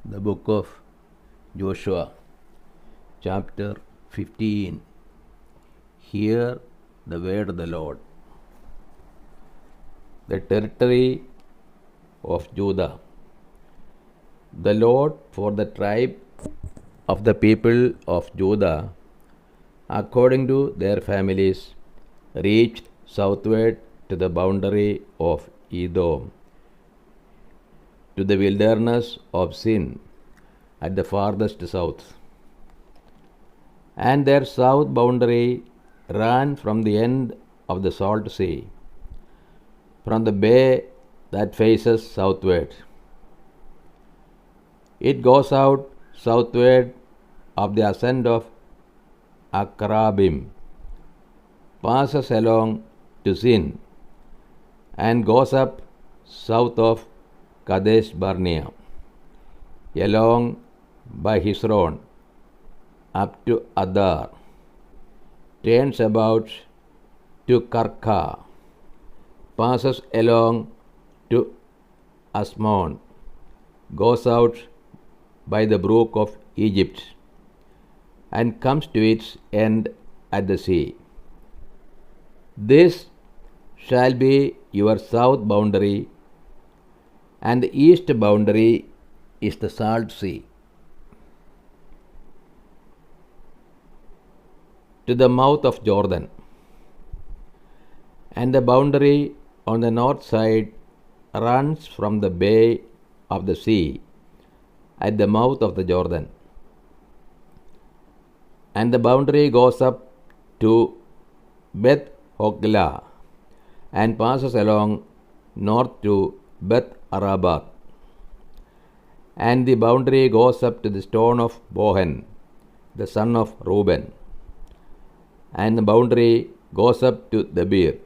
The book of Joshua, chapter 15. Hear the word of the Lord. The territory of Judah. The Lord for the tribe of the people of Judah, according to their families, reached southward to the boundary of Edom, to the wilderness of Sin at the farthest south. And their south boundary ran from the end of the Salt Sea, from the bay that faces southward. It goes out southward of the ascent of Akrabim, passes along to Sin, and goes up south of Kadesh Barnea, along by Hezron, up to Adar, turns about to Karka, passes along to Asmon, goes out by the brook of Egypt, and comes to its end at the sea. This shall be your south boundary, and the east boundary is the Salt Sea. To the mouth of Jordan. And the boundary on the north side runs from the bay of the sea at the mouth of the Jordan. And the boundary goes up to Beth Hoglah and passes along north to Beth Arabah. And the boundary goes up to the stone of Bohan, the son of Reuben. And the boundary goes up to Debir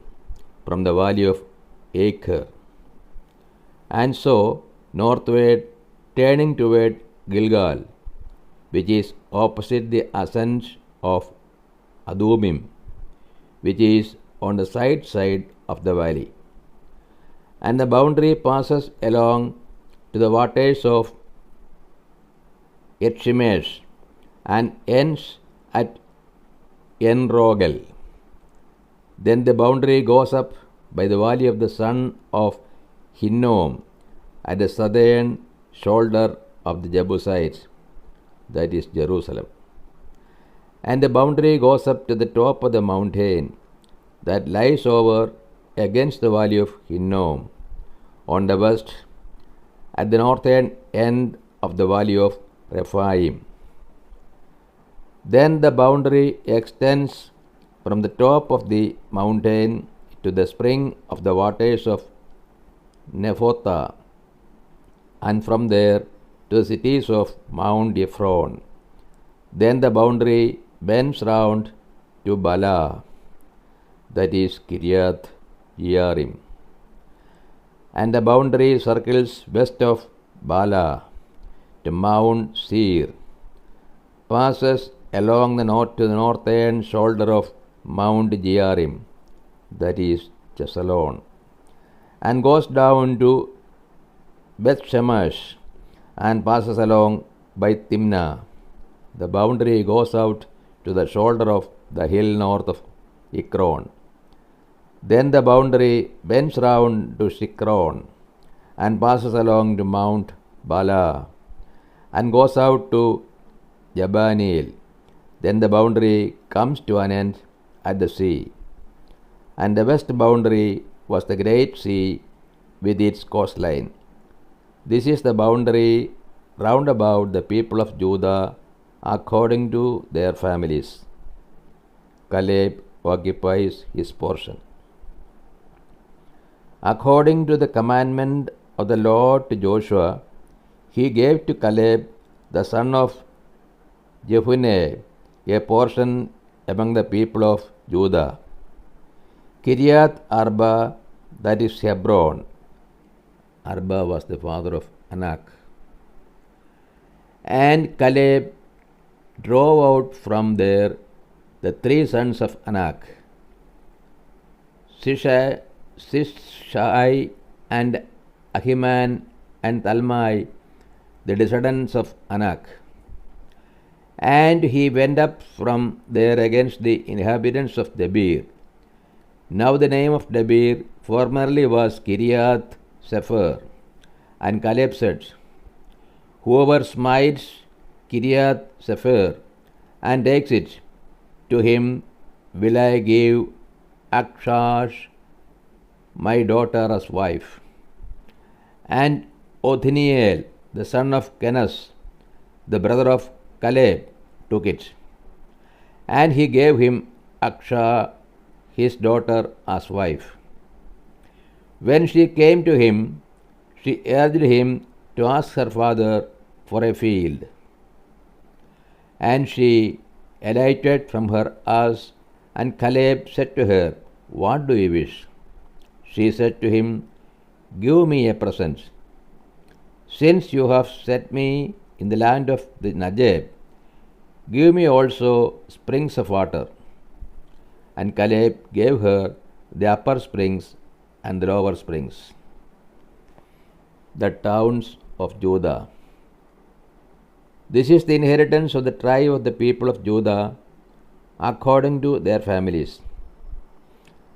from the valley of Acre. And so northward, turning toward Gilgal, which is opposite the ascent of Adumim, which is on the side of the valley. And the boundary passes along to the waters of Etshemesh and ends at Enrogel. Then the boundary goes up by the valley of the son of Hinnom at the southern shoulder of the Jebusites, that is Jerusalem. And the boundary goes up to the top of the mountain that lies over against the valley of Hinnom on the west, at the northern end of the valley of Rephaim. Then the boundary extends from the top of the mountain to the spring of the waters of Nephotah, and from there to the cities of Mount Ephron. Then the boundary bends round to Bala, that is Kiriath Yearim. And the boundary circles west of Bala to Mount Seir, passes along the north to the northern shoulder of Mount Jearim, that is Chesalon, and goes down to Beth Shemesh and passes along by Timnah. The boundary goes out to the shoulder of the hill north of Ekron. Then the boundary bends round to Shikron and passes along to Mount Bala and goes out to Jabanil. Then the boundary comes to an end at the sea. And the west boundary was the great sea with its coastline. This is the boundary round about the people of Judah according to their families. Caleb occupies his portion. According to the commandment of the Lord to Joshua, he gave to Caleb the son of Jephunneh a portion among the people of Judah. Kiriath Arba, that is Hebron. Arba was the father of Anak. And Caleb drove out from there the three sons of Anak, Shishai and Ahiman and Talmai, the descendants of Anak. And he went up from there against the inhabitants of Debir. Now the name of Debir formerly was Kiriath Sepher. And Caleb said, whoever smites Kiriath Sepher and takes it, to him will I give Akshaz, my daughter, as wife. And Othniel, the son of Kenaz, the brother of Caleb, took it. And he gave him Akshah, his daughter, as wife. When she came to him, she urged him to ask her father for a field. And she alighted from her ass, and Caleb said to her, what do you wish? She said to him, give me a present. Since you have set me in the land of the Negeb, give me also springs of water. And Caleb gave her the upper springs and the lower springs. The towns of Judah. This is the inheritance of the tribe of the people of Judah according to their families.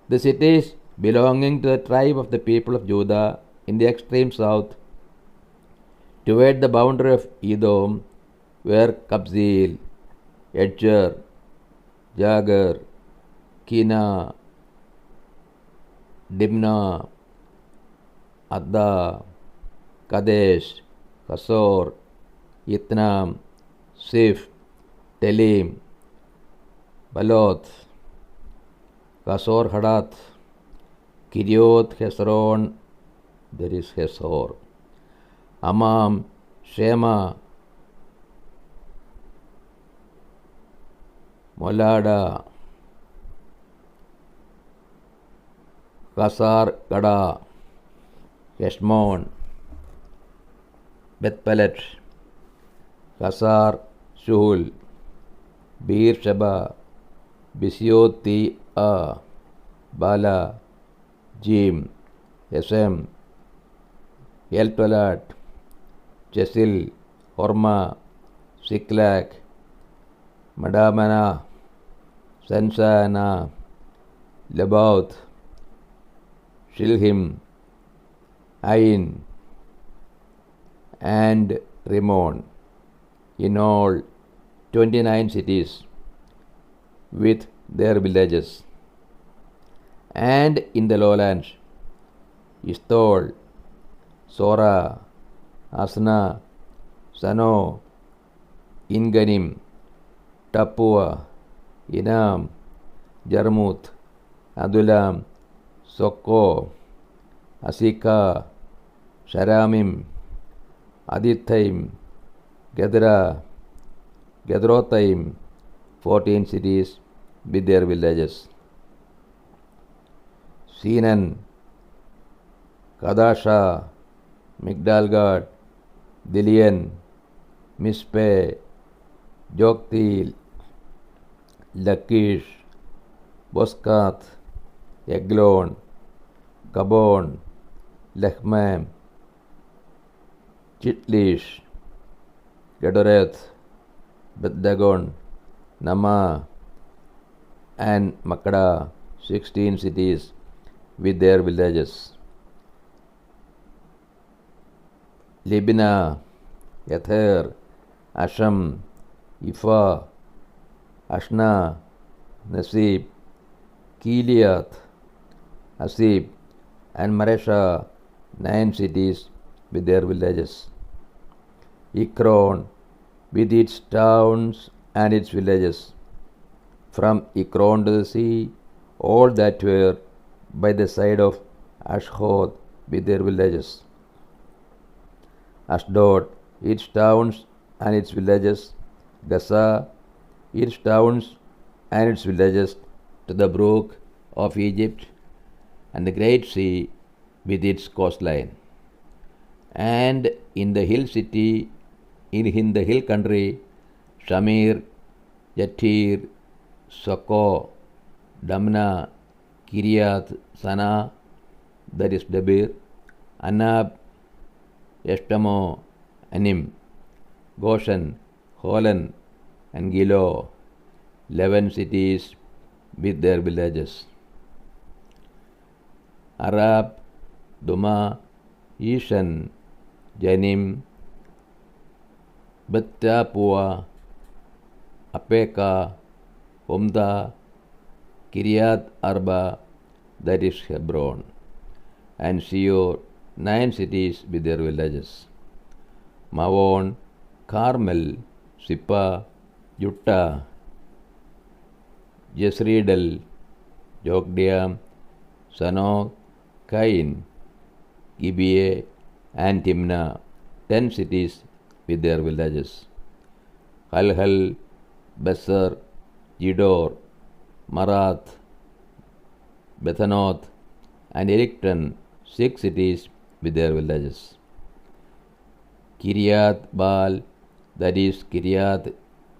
The cities belonging to the tribe of the people of Judah in the extreme south, toward the boundary of Edom, were Kabzeel, Edger, Jagar, Kina, Dimna, Adda, Kadesh, Hasor, Yitnam, Sif, Telim, Baloth, Kasor Hadath, Kiriot Hesron, there is Hesor, Amam, Shema, Molada, Kasar Gada, Heshmon, Bethpelet, Kasar Shuhul, Bir Sheba, Bisioti A, Bala, Jim, Esem, Eltolat, Chesil, Horma, Siklak, Madamana, Sensana, Lebauth, Shilhim, Ain, and Rimmon, in all 29 cities with their villages. And in the lowlands, Istol, Sora, Asna, Sano, Inganim, Tapua, Inam, Jarmuth, Adulam, Soko, Asika, Sharamim, Adithaim, Gedra, Gedrothaim, 14 cities with their villages. Sinan, Kadasha, Migdalgad, Dilian, Mispe, Joktil, Lakish, Boskath, Eglon, Gabon, Lechmam, Chitlish, Gedoreth, Beth-dagon, Nama, and Makada, 16 cities with their villages. Libna, Yether, Asham, Ifa, Ashna, Nasib, Kiliath, Asib, and Maresha, 9 cities with their villages. Ekron, with its towns and its villages. From Ekron to the sea, all that were by the side of Ashdod with their villages. Ashdod, its towns and its villages. Gaza, its towns and its villages, to the brook of Egypt, and the great sea with its coastline. And in the hill city, in the hill country, Shamir, Jatir, Soko, Damna, Kiriath, Sana, that is Debir, Anab, Eshtamo, Anim, Goshen, Holon, and Gilo, 11 cities with their villages. Arab, Duma, Ishan, Janim, Bettapua, Apeka, Humda, Kiryat Arba, that is Hebron, and Shior, 9 cities with their villages. Mavon, Carmel, Sippa, Jutta, Jezreedel, Jokdeam, Sanok, Cain, Gibeah, and Timnah, 10 cities with their villages. Halhal, Besser, Gidor, Marath, Bethanoth, and Ericton, 6 cities with their villages. Kiryat Baal, that is Kiryat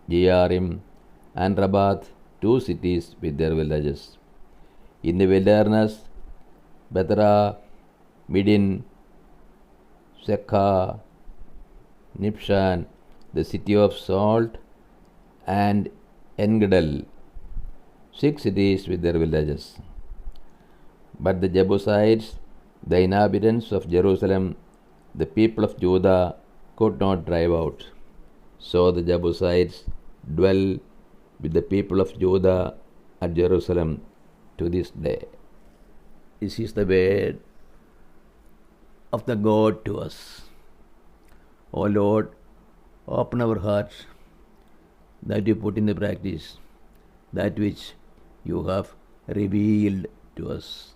Jearim, and Rabath, 2 cities with their villages. In the wilderness, Bethra, Midin, Sekha, Nipshan, the city of salt, and Engedel, 6 cities with their villages. But the Jebusites, the inhabitants of Jerusalem, the people of Judah, could not drive out. So the Jebusites dwell with the people of Judah at Jerusalem to this day. This is the word of the God to us. O Lord, open our hearts that we put in the practice that which you have revealed to us.